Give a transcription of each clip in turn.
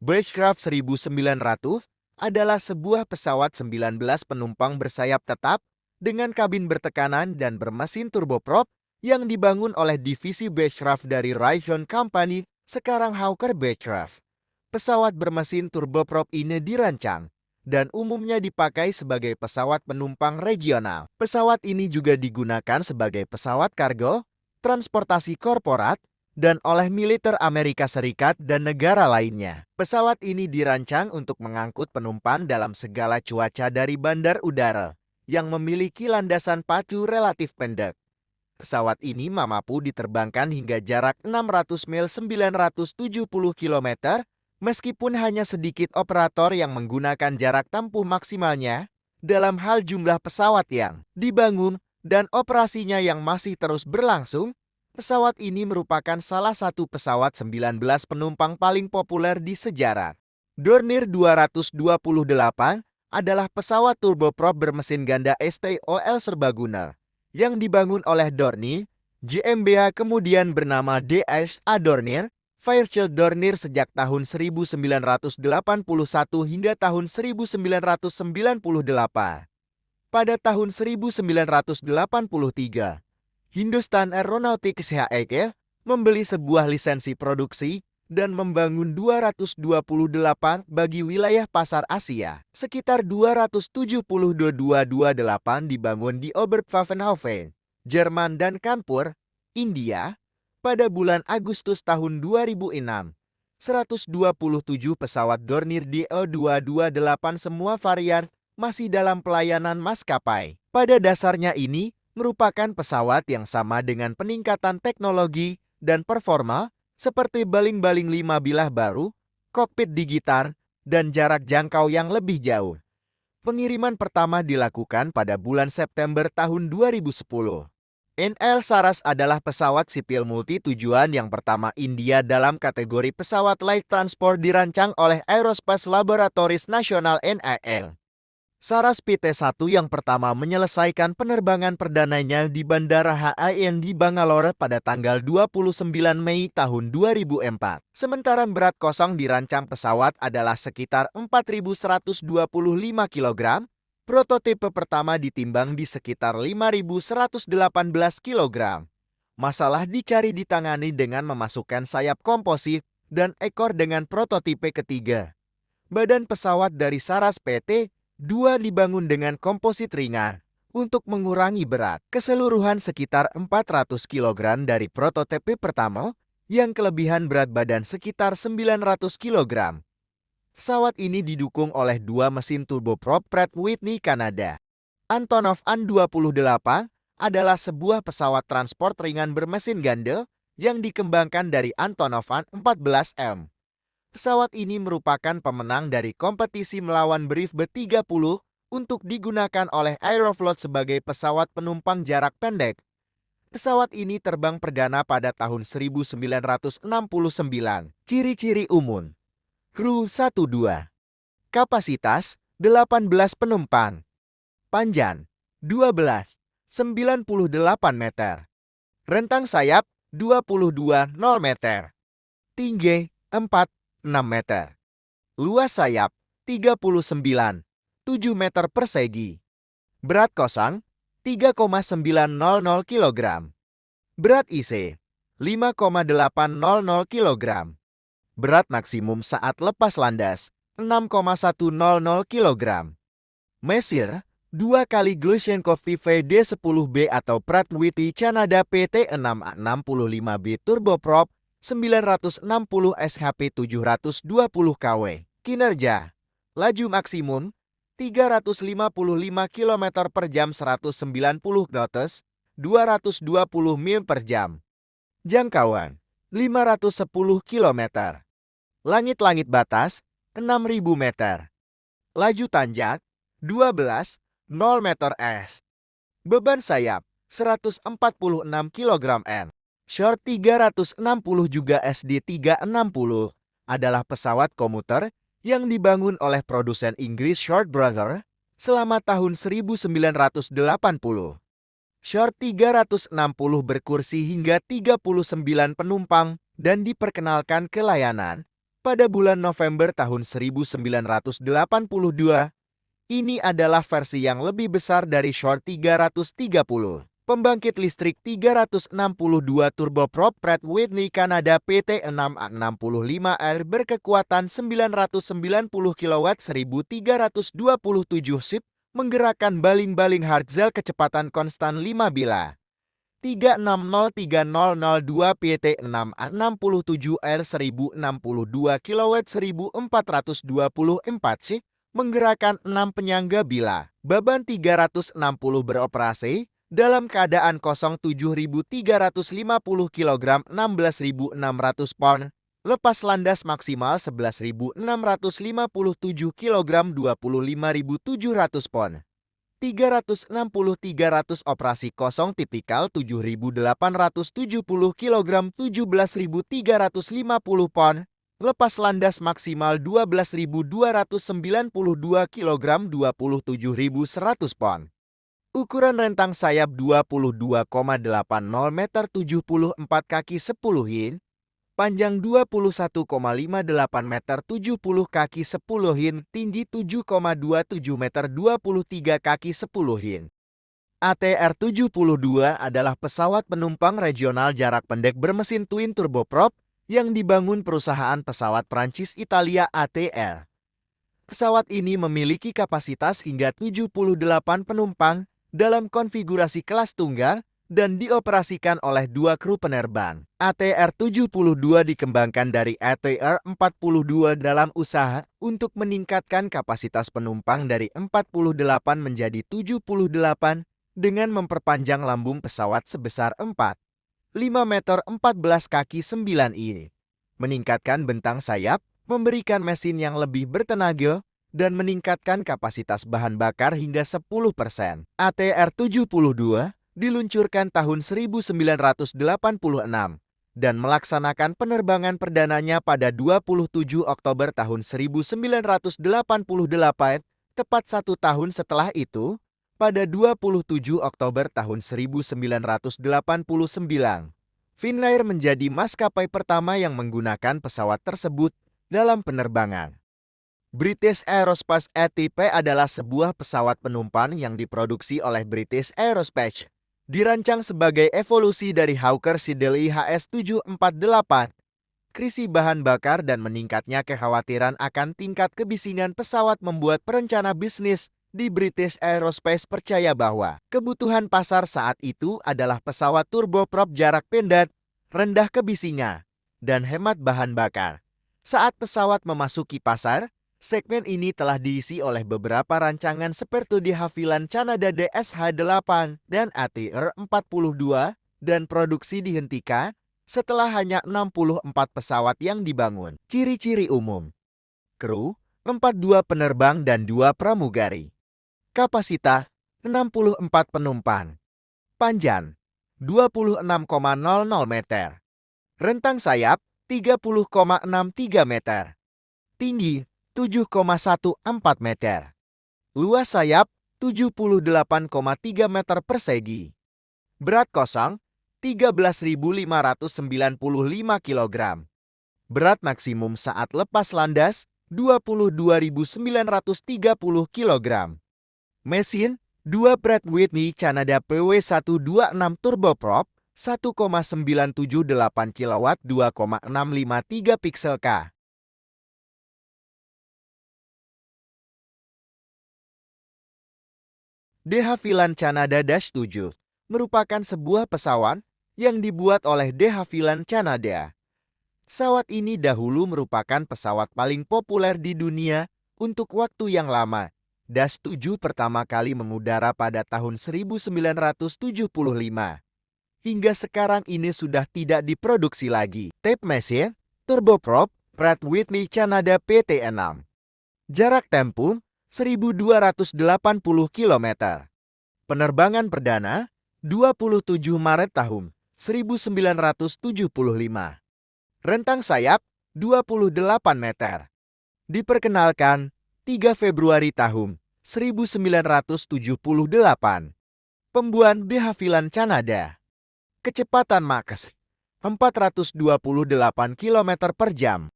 Beechcraft 1900 adalah sebuah pesawat 19 penumpang bersayap tetap dengan kabin bertekanan dan bermesin turboprop yang dibangun oleh divisi Beechcraft dari Raytheon Company, sekarang Hawker Beechcraft. Pesawat bermesin turboprop ini dirancang dan umumnya dipakai sebagai pesawat penumpang regional. Pesawat ini juga digunakan sebagai pesawat kargo, transportasi korporat, dan oleh militer Amerika Serikat dan negara lainnya. Pesawat ini dirancang untuk mengangkut penumpang dalam segala cuaca dari bandar udara yang memiliki landasan pacu relatif pendek. Pesawat ini mampu diterbangkan hingga jarak 600 mil 970 km, meskipun hanya sedikit operator yang menggunakan jarak tempuh maksimalnya dalam hal jumlah pesawat yang dibangun dan operasinya yang masih terus berlangsung. Pesawat ini merupakan salah satu pesawat 19 penumpang paling populer di sejarah. Dornier 228 adalah pesawat turboprop bermesin ganda STOL serbaguna yang dibangun oleh Dornier GmbH, kemudian bernama DSA Dornier Fairchild Dornier sejak tahun 1981 hingga tahun 1998. Pada tahun 1983, Hindustan Aeronautics HAL membeli sebuah lisensi produksi dan membangun 228 bagi wilayah pasar Asia. Sekitar 272 dibangun di Oberpfaffenhofen, Jerman dan Kanpur, India. Pada bulan Agustus tahun 2006, 127 pesawat Dornier DO228 semua varian masih dalam pelayanan maskapai. Pada dasarnya ini merupakan pesawat yang sama dengan peningkatan teknologi dan performa seperti baling-baling 5 bilah baru, kokpit digital, dan jarak jangkau yang lebih jauh. Pengiriman pertama dilakukan pada bulan September tahun 2010. NL Saras adalah pesawat sipil multi-tujuan yang pertama India dalam kategori pesawat light transport dirancang oleh Aerospace Laboratories National NAL. Saras PT-1 yang pertama menyelesaikan penerbangan perdananya di Bandara HAL di Bangalore pada tanggal 29 Mei tahun 2004. Sementara berat kosong dirancang pesawat adalah sekitar 4.125 kg, prototipe pertama ditimbang di sekitar 5.118 kg. Masalah dicari ditangani dengan memasukkan sayap komposit dan ekor dengan prototipe ketiga. Badan pesawat dari Saras PT-2 dibangun dengan komposit ringan untuk mengurangi berat. Keseluruhan sekitar 400 kg dari prototipe pertama yang kelebihan berat badan sekitar 900 kg. Pesawat ini didukung oleh dua mesin turboprop Pratt Whitney Kanada. Antonov An-28 adalah sebuah pesawat transport ringan bermesin ganda yang dikembangkan dari Antonov An-14M. Pesawat ini merupakan pemenang dari kompetisi melawan Brief B-30 untuk digunakan oleh Aeroflot sebagai pesawat penumpang jarak pendek. Pesawat ini terbang perdana pada tahun 1969. Ciri-ciri umum. Kru 1-2. Kapasitas 18 penumpang. Panjang 12,98 meter. Rentang sayap 22,0 meter. Tinggi 4,6 meter. Luas sayap 39,7 meter persegi. Berat kosong 3,900 kg. Berat IC 5,800 kg. Berat maksimum saat lepas landas 6,100 kg. Mesin 2 kali Glushenkov VD10B atau Pratt Whitney Canada PT6A65B turboprop 960 SHP 720 kW. Kinerja. Laju maksimum 355 km per jam 190 knots, 220 mil per jam. Jangkauan 510 km. Langit-langit batas 6.000 meter. Laju tanjak 12,0 meter s. Beban sayap 146 kg n. Short 360 juga SD360 adalah pesawat komuter yang dibangun oleh produsen Inggris Short Brother selama tahun 1980. Short 360 berkursi hingga 39 penumpang dan diperkenalkan ke layanan pada bulan November tahun 1982. Ini adalah versi yang lebih besar dari Shore 330. Pembangkit listrik 362 turboprop Pratt Whitney Canada PT6A65R berkekuatan 990 kW 1327 sip menggerakkan baling-baling Hartzell kecepatan konstan 5 bila. 3603002 PT6A67R 1062 kW 1424 sip menggerakkan 6 penyangga bila. Beban 360 beroperasi dalam keadaan kosong 7.350 kg 16.600 pon, lepas landas maksimal 11.657 kg 25.700 pon. 360-300 operasi kosong tipikal 7.870 kg 17.350 pon, lepas landas maksimal 12.292 kg 27.100 pon. Ukuran rentang sayap 22,80 meter 74 kaki 10 in, panjang 21,58 meter 70 kaki 10 in, tinggi 7,27 meter 23 kaki 10 in. ATR-72 adalah pesawat penumpang regional jarak pendek bermesin twin turboprop yang dibangun perusahaan pesawat Prancis Italia ATR. Pesawat ini memiliki kapasitas hingga 78 penumpang dalam konfigurasi kelas tunggal dan dioperasikan oleh 2 kru penerbang. ATR-72 dikembangkan dari ATR-42 dalam usaha untuk meningkatkan kapasitas penumpang dari 48 menjadi 78 dengan memperpanjang lambung pesawat sebesar 4,5 meter 14 kaki 9 in, meningkatkan bentang sayap, memberikan mesin yang lebih bertenaga, dan meningkatkan kapasitas bahan bakar hingga 10%. ATR-72 diluncurkan tahun 1986 dan melaksanakan penerbangan perdananya pada 27 Oktober tahun 1988, tepat 1 tahun setelah itu, pada 27 Oktober tahun 1989. Finnair menjadi maskapai pertama yang menggunakan pesawat tersebut dalam penerbangan. British Aerospace ATP adalah sebuah pesawat penumpang yang diproduksi oleh British Aerospace. Dirancang sebagai evolusi dari Hawker Siddeley HS748. Krisis bahan bakar dan meningkatnya kekhawatiran akan tingkat kebisingan pesawat membuat perencana bisnis di British Aerospace percaya bahwa kebutuhan pasar saat itu adalah pesawat turboprop jarak pendek, rendah kebisingan, dan hemat bahan bakar. Saat pesawat memasuki pasar, segmen ini telah diisi oleh beberapa rancangan seperti de Havilland Canada DSH-8 dan ATR-42, dan produksi dihentikan setelah hanya 64 pesawat yang dibangun. Ciri-ciri umum: kru 42 penerbang dan 2 pramugari. Kapasitas 64 penumpang. Panjang 26,00 meter. Rentang sayap 30,63 meter. Tinggi 7,14 meter. Luas sayap 78,3 meter persegi. Berat kosong 13.595 kg. Berat maksimum saat lepas landas 22.930 kg. Mesin 2 Pratt Whitney Canada PW126 turboprop 1,978 kW 2,653 piksel K. De Havilland Canada Dash 7 merupakan sebuah pesawat yang dibuat oleh De Havilland Canada. Pesawat ini dahulu merupakan pesawat paling populer di dunia untuk waktu yang lama. Dash 7 pertama kali mengudara pada tahun 1975. Hingga sekarang ini sudah tidak diproduksi lagi. Type mesin turboprop Pratt Whitney Canada PT6. Jarak tempuh 1.280 km. Penerbangan perdana 27 Maret tahun 1975. Rentang sayap 28 meter. Diperkenalkan 3 Februari tahun 1978. Pembuat De Havilland Canada. Kecepatan maks 428 km per jam.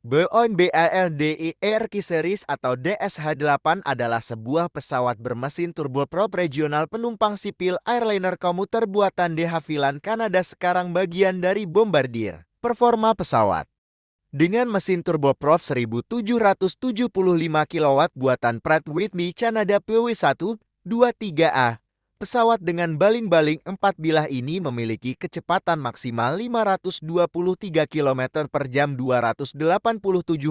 Boeing BALDE RQ Series atau DSH-8 adalah sebuah pesawat bermesin turboprop regional penumpang sipil airliner komuter buatan De Havilland, Kanada, sekarang bagian dari Bombardier. Performa pesawat dengan mesin turboprop 1775 kW buatan Pratt & Whitney Canada PW123A. Pesawat dengan baling-baling 4 bilah ini memiliki kecepatan maksimal 523 km per jam 287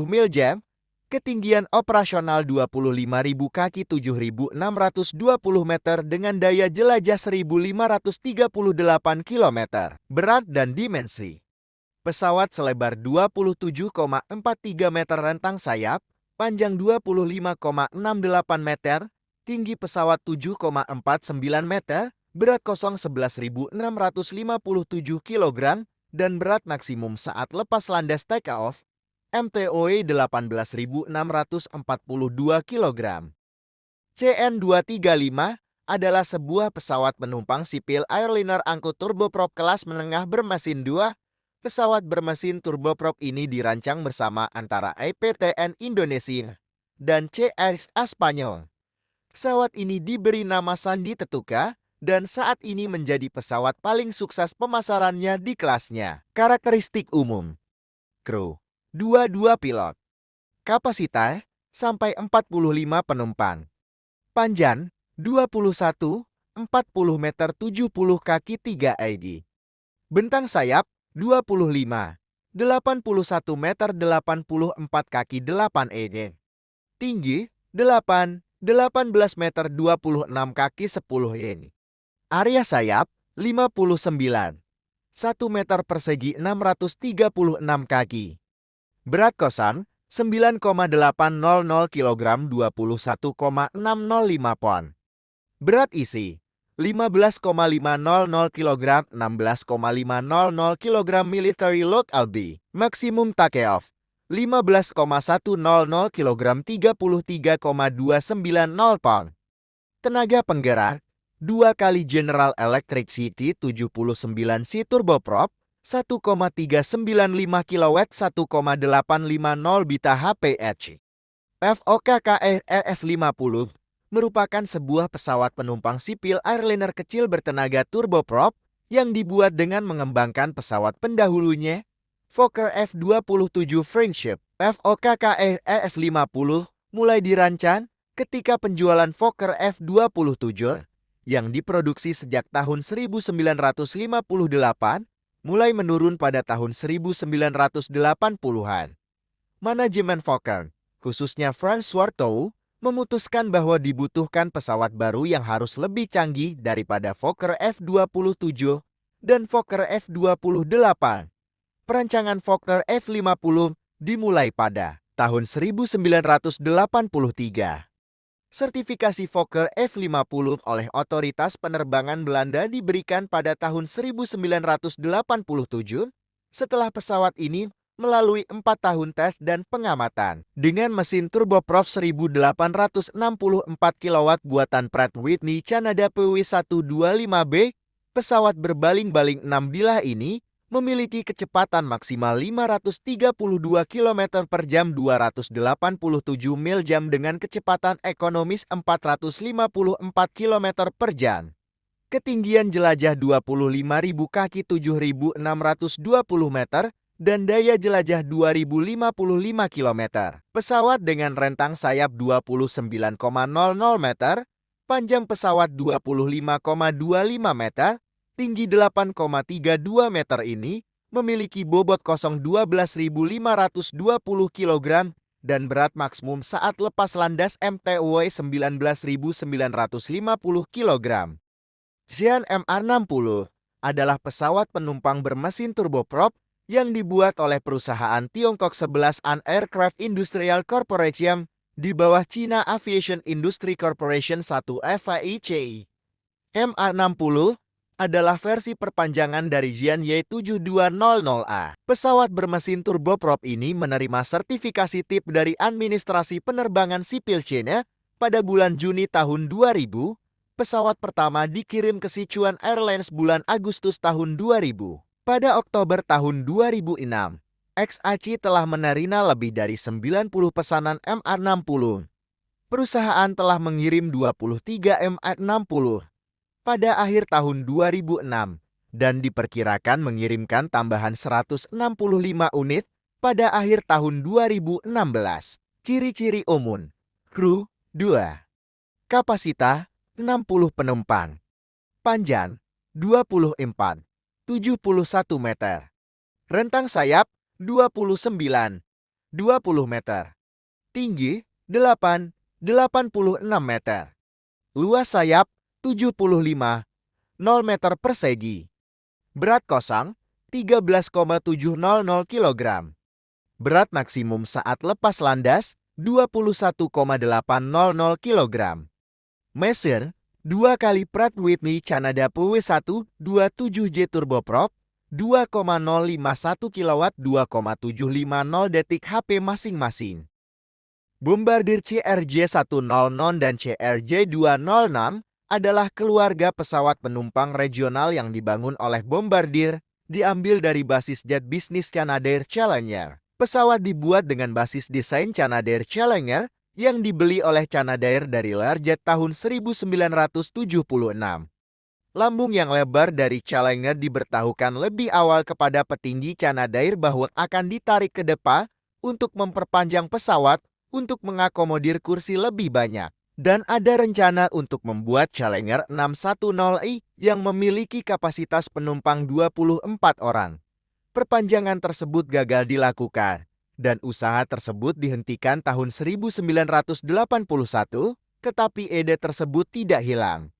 mil jam, ketinggian operasional 25.000 kaki 7.620 meter dengan daya jelajah 1.538 km. Berat dan dimensi. Pesawat selebar 27,43 meter rentang sayap, panjang 25,68 meter, tinggi pesawat 7,49 meter, berat kosong 11.657 kg, dan berat maksimum saat lepas landas take-off, MTOE 18.642 kg. CN-235 adalah sebuah pesawat penumpang sipil airliner angkut turboprop kelas menengah bermesin 2. Pesawat bermesin turboprop ini dirancang bersama antara EPTN Indonesia dan CSA Spanyol. Pesawat ini diberi nama Sandi Tetuka dan saat ini menjadi pesawat paling sukses pemasarannya di kelasnya. Karakteristik umum. Kru 22 pilot. Kapasitas sampai 45 penumpang. Panjang 21, 40 meter 70 kaki 3 id. Bentang sayap 25, 81 meter 84 kaki 8 ed. Tinggi 8, 18 meter 26 kaki 10 ed. Area sayap 59, 1 meter persegi 636 kaki. Berat kosong 9,800 kg 21,605 pon. Berat isi 15,500 kg 16,500 kg. Military load LB. Maksimum take-off 15,100 kg 33,290 pon. Tenaga penggerak 2 kali General Electric CT79C turboprop 1,395 kW 1,850 beta HPH. FOKKR F50 merupakan sebuah pesawat penumpang sipil airliner kecil bertenaga turboprop yang dibuat dengan mengembangkan pesawat pendahulunya, Fokker F-27 Friendship. FOKKR F50 mulai dirancang ketika penjualan Fokker F-27 yang diproduksi sejak tahun 1958 mulai menurun pada tahun 1980-an. Manajemen Fokker, khususnya Franz Wartou, memutuskan bahwa dibutuhkan pesawat baru yang harus lebih canggih daripada Fokker F-27 dan Fokker F-28. Perancangan Fokker F-50 dimulai pada tahun 1983. Sertifikasi Fokker F-50 oleh otoritas penerbangan Belanda diberikan pada tahun 1987 setelah pesawat ini melalui 4 tahun tes dan pengamatan. Dengan mesin turboprop 1864 kW buatan Pratt & Whitney Canada PW125B, pesawat berbaling-baling 6 bilah ini memiliki kecepatan maksimal 532 km per jam 287 mil jam dengan kecepatan ekonomis 454 km per jam. Ketinggian jelajah 25.000 kaki 7.620 meter dan daya jelajah 2.055 km. Pesawat dengan rentang sayap 29,00 meter, panjang pesawat 25,25 meter, tinggi 8,32 meter ini memiliki bobot kosong 12.520 kg dan berat maksimum saat lepas landas MTOE 19.950 kg. Xi'an MA-60 adalah pesawat penumpang bermesin turboprop yang dibuat oleh perusahaan Tiongkok 11 An Aircraft Industrial Corporation di bawah China Aviation Industry Corporation 1 FAICI. MA-60 adalah versi perpanjangan dari Xi'an Y7200A. Pesawat bermesin turboprop ini menerima sertifikasi tip dari Administrasi Penerbangan Sipil China pada bulan Juni tahun 2000. Pesawat pertama dikirim ke Sichuan Airlines bulan Agustus tahun 2000. Pada Oktober tahun 2006, XAC telah menerima lebih dari 90 pesanan MA60. Perusahaan telah mengirim 23 MA60 pada akhir tahun 2006 dan diperkirakan mengirimkan tambahan 165 unit pada akhir tahun 2016. Ciri-ciri umum. Kru 2. Kapasitas 60 penumpang. Panjang 24,71 meter. Rentang sayap 29,20 meter. Tinggi 8,86 meter. Luas sayap 75,0 meter persegi. Berat kosong 13,700 kg. Berat maksimum saat lepas landas 21,800 kg. Mesin 2 kali Pratt Whitney Canada PW127J turboprop 2,051 kW 2,750 detik HP masing-masing. Bombardier CRJ100 dan CRJ206 adalah keluarga pesawat penumpang regional yang dibangun oleh Bombardier, diambil dari basis jet bisnis Canadair Challenger. Pesawat dibuat dengan basis desain Canadair Challenger yang dibeli oleh Canadair dari Learjet tahun 1976. Lambung yang lebar dari Challenger diberitahukan lebih awal kepada petinggi Canadair bahwa akan ditarik ke depan untuk memperpanjang pesawat untuk mengakomodir kursi lebih banyak. Dan ada rencana untuk membuat Challenger 610i yang memiliki kapasitas penumpang 24 orang. Perpanjangan tersebut gagal dilakukan, dan usaha tersebut dihentikan tahun 1981, tetapi ide tersebut tidak hilang.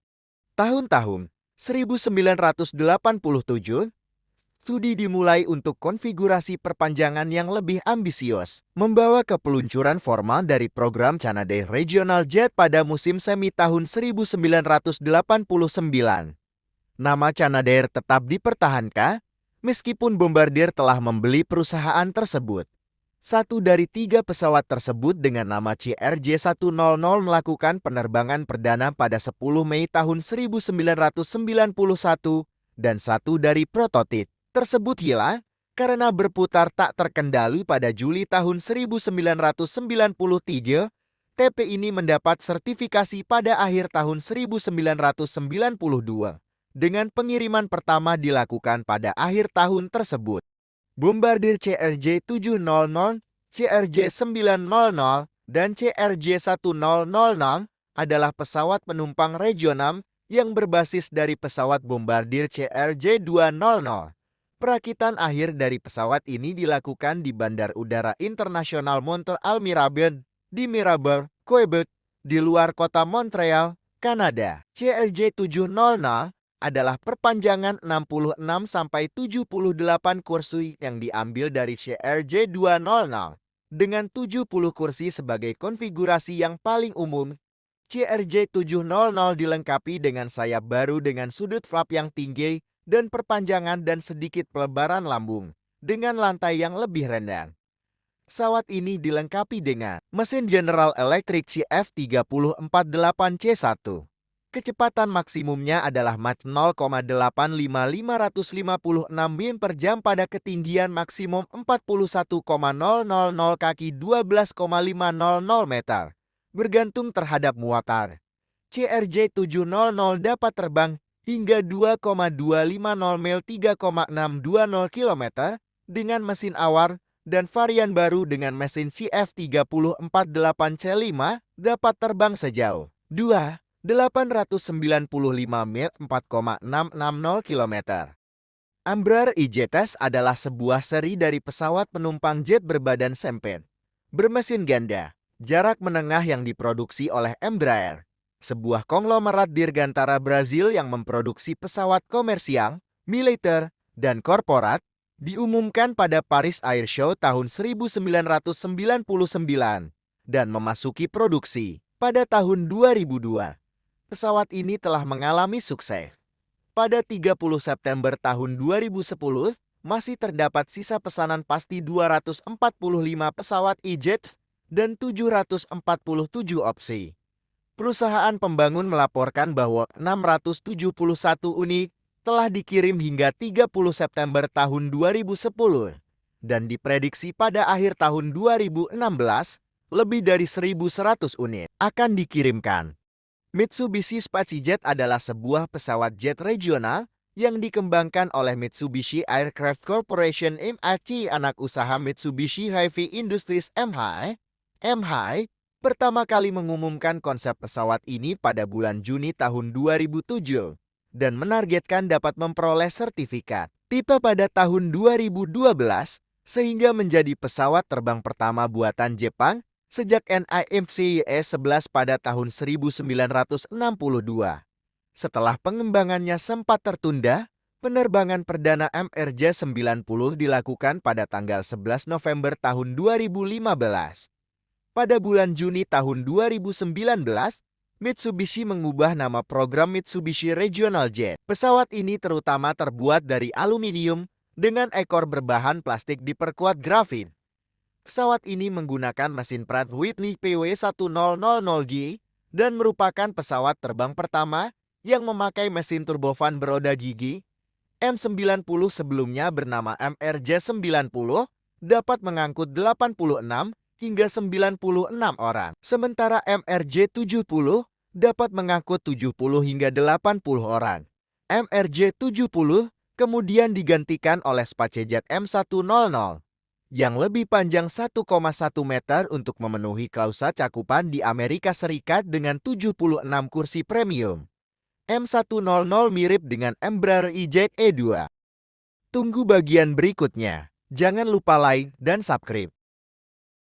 Tahun-tahun 1987, studi dimulai untuk konfigurasi perpanjangan yang lebih ambisius, membawa ke peluncuran formal dari program Canadair Regional Jet pada musim semi tahun 1989. Nama Canadair tetap dipertahankan, meskipun Bombardier telah membeli perusahaan tersebut. Satu dari 3 pesawat tersebut dengan nama CRJ100 melakukan penerbangan perdana pada 10 Mei tahun 1991 dan satu dari prototip tersebut hilang karena berputar tak terkendali pada Juli tahun 1993. TP ini mendapat sertifikasi pada akhir tahun 1992 dengan pengiriman pertama dilakukan pada akhir tahun tersebut. Bombardier CRJ700, CRJ900, dan CRJ1000 adalah pesawat penumpang regional yang berbasis dari pesawat Bombardier CRJ200. Perakitan akhir dari pesawat ini dilakukan di Bandar Udara Internasional Montreal Mirabel, di Mirabel, Quebec, di luar kota Montreal, Kanada. CRJ700 adalah perpanjangan 66-78 kursi yang diambil dari CRJ200 dengan 70 kursi sebagai konfigurasi yang paling umum. CRJ700 dilengkapi dengan sayap baru dengan sudut flap yang tinggi dan perpanjangan dan sedikit pelebaran lambung dengan lantai yang lebih rendah. Pesawat ini dilengkapi dengan mesin General Electric CF3048C1. Kecepatan maksimumnya adalah Mach 0,85556 mil per jam pada ketinggian maksimum 41,000 kaki 12,500 meter, bergantung terhadap muatan. CRJ700 dapat terbang hingga 2,250 mil 3,620 km dengan mesin awar, dan varian baru dengan mesin CF3048C5 dapat terbang sejauh 895 mil 4,660 km. Embraer E-Jets adalah sebuah seri dari pesawat penumpang jet berbadan sempit, bermesin ganda, jarak menengah yang diproduksi oleh Embraer, sebuah konglomerat dirgantara Brazil yang memproduksi pesawat komersial, militer, dan korporat, diumumkan pada Paris Air Show tahun 1999 dan memasuki produksi pada tahun 2002. Pesawat ini telah mengalami sukses. Pada 30 September tahun 2010, masih terdapat sisa pesanan pasti 245 pesawat E-Jet dan 747 opsi. Perusahaan pembangun melaporkan bahwa 671 unit telah dikirim hingga 30 September tahun 2010. dan diprediksi pada akhir tahun 2016, lebih dari 1.100 unit akan dikirimkan. Mitsubishi SpaceJet adalah sebuah pesawat jet regional yang dikembangkan oleh Mitsubishi Aircraft Corporation (MAC), anak usaha Mitsubishi Heavy Industries (MHI). MHI pertama kali mengumumkan konsep pesawat ini pada bulan Juni tahun 2007 dan menargetkan dapat memperoleh sertifikat tipe pada tahun 2012 sehingga menjadi pesawat terbang pertama buatan Jepang sejak NIMC YE-11 pada tahun 1962. Setelah pengembangannya sempat tertunda, penerbangan perdana MRJ-90 dilakukan pada tanggal 11 November tahun 2015. Pada bulan Juni tahun 2019, Mitsubishi mengubah nama program Mitsubishi Regional Jet. Pesawat ini terutama terbuat dari aluminium dengan ekor berbahan plastik diperkuat grafit. Pesawat ini menggunakan mesin Pratt Whitney PW1000G dan merupakan pesawat terbang pertama yang memakai mesin turbofan beroda gigi. M90 sebelumnya bernama MRJ-90 dapat mengangkut 86 hingga 96 orang. Sementara MRJ-70 dapat mengangkut 70 hingga 80 orang. MRJ-70 kemudian digantikan oleh SpaceJet M100 yang lebih panjang 1,1 meter untuk memenuhi klausa cakupan di Amerika Serikat dengan 76 kursi premium. M100 mirip dengan Embraer E-Jet E2. Tunggu bagian berikutnya. Jangan lupa like dan subscribe.